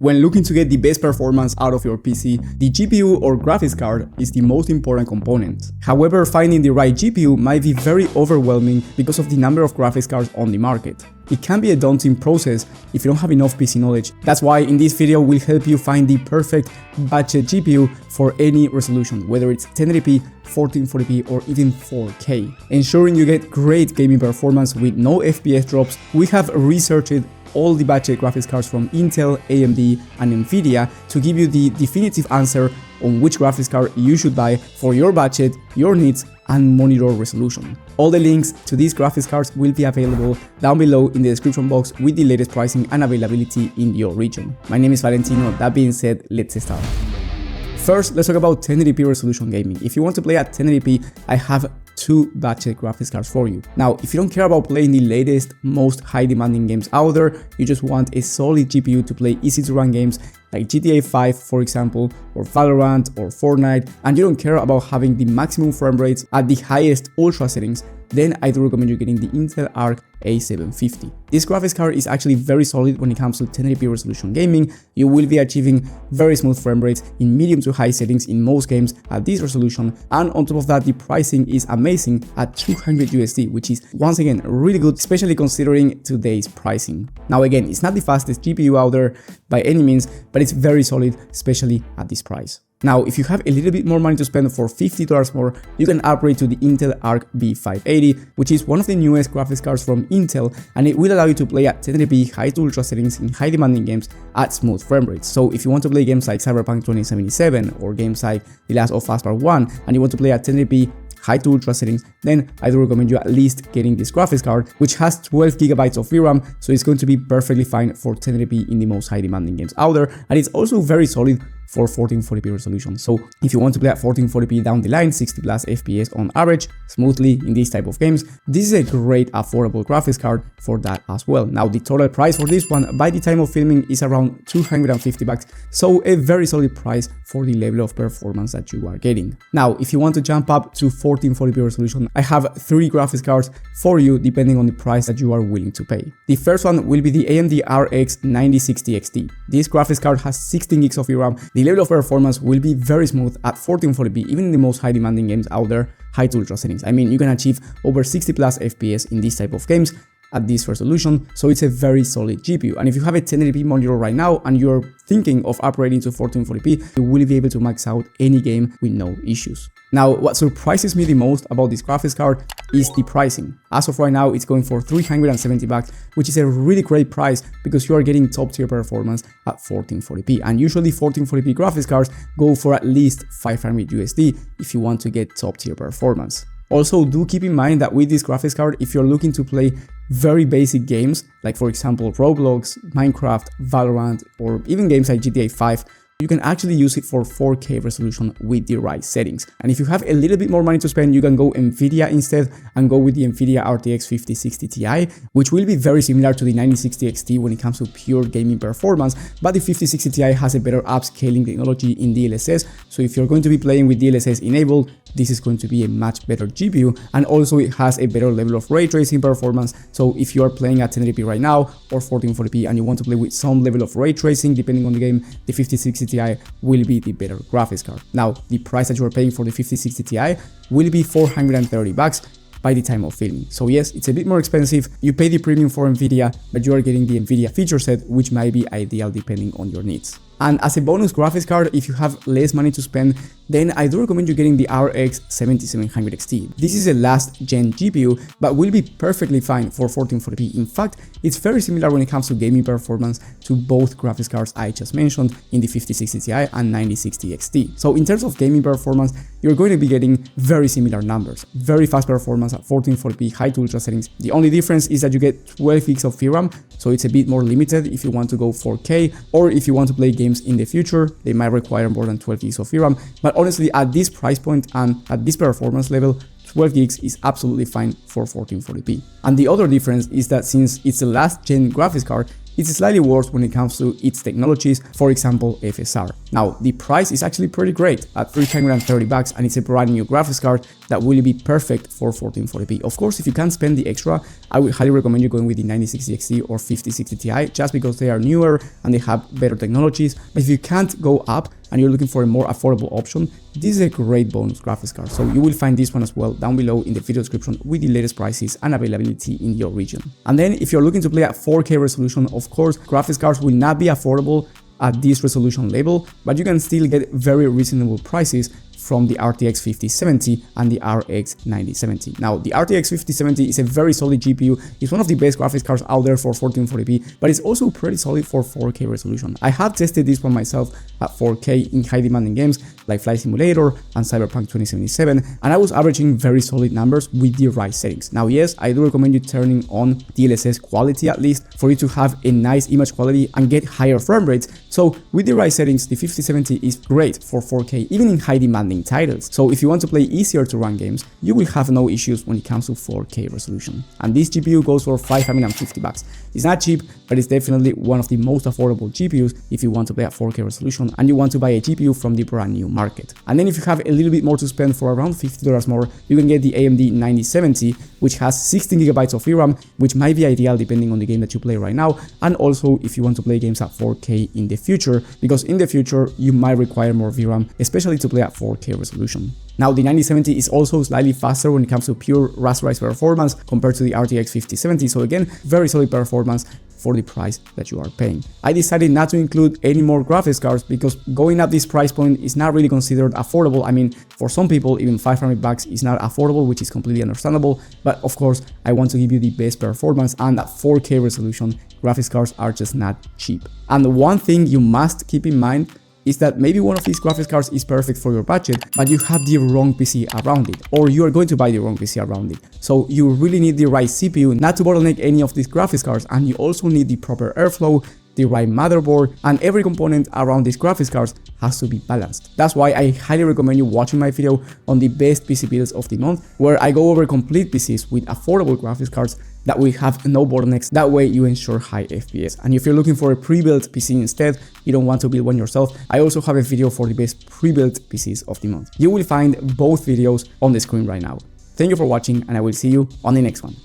When looking to get the best performance out of your PC, the GPU or graphics card is the most important component. However, finding the right GPU might be very overwhelming because of the number of graphics cards on the market. It can be a daunting process if you don't have enough PC knowledge. That's why in this video we'll help you find the perfect budget GPU for any resolution, whether it's 1080p, 1440p or even 4K. Ensuring you get great gaming performance with no FPS drops, we have researched all the budget graphics cards from Intel, AMD and Nvidia to give you the definitive answer on which graphics card you should buy for your budget, your needs and monitor resolution. All the links to these graphics cards will be available down below in the description box with the latest pricing and availability in your region. My name is Valentino. That being said, let's start. First, let's talk about 1080p resolution gaming. If you want to play at 1080p, I have two budget graphics cards for you. Now, if you don't care about playing the latest, most high demanding games out there, you just want a solid GPU to play easy to run games like GTA 5 for example, or Valorant or Fortnite, and you don't care about having the maximum frame rates at the highest ultra settings, then I do recommend you getting the Intel Arc A750. This graphics card is actually very solid when it comes to 1080p resolution gaming. You will be achieving very smooth frame rates in medium to high settings in most games at this resolution, and on top of that the pricing is amazing at $200, which is once again really good, especially considering today's pricing. Now again, it's not the fastest GPU out there by any means, but it's very solid, especially at this price. Now, if you have a little bit more money to spend for $50 more, you can upgrade to the Intel Arc B580, which is one of the newest graphics cards from Intel, and it will allow you to play at 1080p high to ultra settings in high demanding games at smooth frame rates. So if you want to play games like Cyberpunk 2077 or games like The Last of Us Part 1 and you want to play at 1080p high to ultra settings, then I do recommend you at least getting this graphics card, which has 12GB of VRAM, so it's going to be perfectly fine for 1080p in the most high demanding games out there, and it's also very solid for 1440p resolution. So if you want to play at 1440p down the line, 60 plus FPS on average, smoothly in these type of games, this is a great affordable graphics card for that as well. Now the total price for this one by the time of filming is around $250, so a very solid price for the level of performance that you are getting. Now if you want to jump up to 1440p resolution, I have three graphics cards for you depending on the price that you are willing to pay. The first one will be the AMD RX 9060 XT. This graphics card has 16 gigs of VRAM. The level of performance will be very smooth at 1440p, even in the most high demanding games out there, high to ultra settings. I mean, you can achieve over 60 plus FPS in these type of games at this resolution, so it's a very solid GPU. And if you have a 1080p monitor right now and you're thinking of upgrading to 1440p, you will be able to max out any game with no issues. Now, what surprises me the most about this graphics card is the pricing. As of right now, it's going for $370, which is a really great price because you are getting top tier performance at 1440p. And usually 1440p graphics cards go for at least $500 if you want to get top tier performance. Also, do keep in mind that with this graphics card, if you're looking to play very basic games, like for example Roblox, Minecraft, Valorant, or even games like GTA 5, you can actually use it for 4K resolution with the right settings. And if you have a little bit more money to spend, you can go Nvidia instead and go with the Nvidia RTX 5060 Ti, which will be very similar to the 9060 XT when it comes to pure gaming performance, but the 5060 Ti has a better upscaling technology in DLSS, so if you're going to be playing with DLSS enabled, this is going to be a much better GPU, and also it has a better level of ray tracing performance. So if you are playing at 1080p right now or 1440p and you want to play with some level of ray tracing depending on the game, the 5060 Ti will be the better graphics card. Now the price that you are paying for the 5060 Ti will be $430 by the time of filming. So yes, it's a bit more expensive. You pay the premium for Nvidia, but you are getting the Nvidia feature set, which might be ideal depending on your needs. And as a bonus graphics card, if you have less money to spend, then I do recommend you getting the RX 7700 XT. This is a last gen GPU, but will be perfectly fine for 1440p. In fact, it's very similar when it comes to gaming performance to both graphics cards I just mentioned in the 5060 Ti and 9060 XT. So in terms of gaming performance, you're going to be getting very similar numbers. Very fast performance at 1440p high to ultra settings. The only difference is that you get 12 gigs of VRAM, so it's a bit more limited if you want to go 4K, or if you want to play games in the future, they might require more than 12 gigs of VRAM, but honestly at this price point and at this performance level, 12 gigs is absolutely fine for 1440p. And the other difference is that since it's a last gen graphics card, it's slightly worse when it comes to its technologies, for example FSR. Now the price is actually pretty great at $330 and it's a brand new graphics card that will be perfect for 1440p. Of course, if you can't spend the extra, I would highly recommend you going with the 9060 XT or 5060 Ti just because they are newer and they have better technologies. But if you can't go up and you're looking for a more affordable option, this is a great bonus graphics card. So you will find this one as well down below in the video description with the latest prices and availability in your region. And then if you're looking to play at 4K resolution, of course, graphics cards will not be affordable at this resolution level, but you can still get very reasonable prices from the RTX 5070 and the RX 9070. Now, the RTX 5070 is a very solid GPU. It's one of the best graphics cards out there for 1440p, but it's also pretty solid for 4K resolution. I have tested this one myself at 4K in high demanding games like Flight Simulator and Cyberpunk 2077, and I was averaging very solid numbers with the right settings. Now, yes, I do recommend you turning on DLSS quality at least for you to have a nice image quality and get higher frame rates. So with the right settings, the 5070 is great for 4K, even in high demanding titles. So if you want to play easier to run games, you will have no issues when it comes to 4K resolution. And this GPU goes for $550. It's not cheap, but it's definitely one of the most affordable GPUs if you want to play at 4K resolution and you want to buy a GPU from the brand new market. And then if you have a little bit more to spend, for around $50 more, you can get the AMD 9070, which has 16GB of VRAM, which might be ideal depending on the game that you play right now, and also if you want to play games at 4K in the future, because in the future you might require more VRAM, especially to play at 4K resolution. Now, the 9070 is also slightly faster when it comes to pure rasterized performance compared to the RTX 5070, so again, very solid performance for the price that you are paying. I decided not to include any more graphics cards because going up this price point is not really considered affordable. I mean, for some people, even $500 is not affordable, which is completely understandable. But of course, I want to give you the best performance, and at 4K resolution, graphics cards are just not cheap. And one thing you must keep in mind is that maybe one of these graphics cards is perfect for your budget, but you have the wrong PC around it, or you are going to buy the wrong PC around it. So you really need the right CPU not to bottleneck any of these graphics cards, and you also need the proper airflow, the right motherboard, and every component around these graphics cards has to be balanced. That's why I highly recommend you watching my video on the best PC builds of the month, where I go over complete PCs with affordable graphics cards that will have no bottlenecks. That way you ensure high FPS. And if you're looking for a pre-built PC instead, you don't want to build one yourself, I also have a video for the best pre-built PCs of the month. You will find both videos on the screen right now. Thank you for watching, and I will see you on the next one.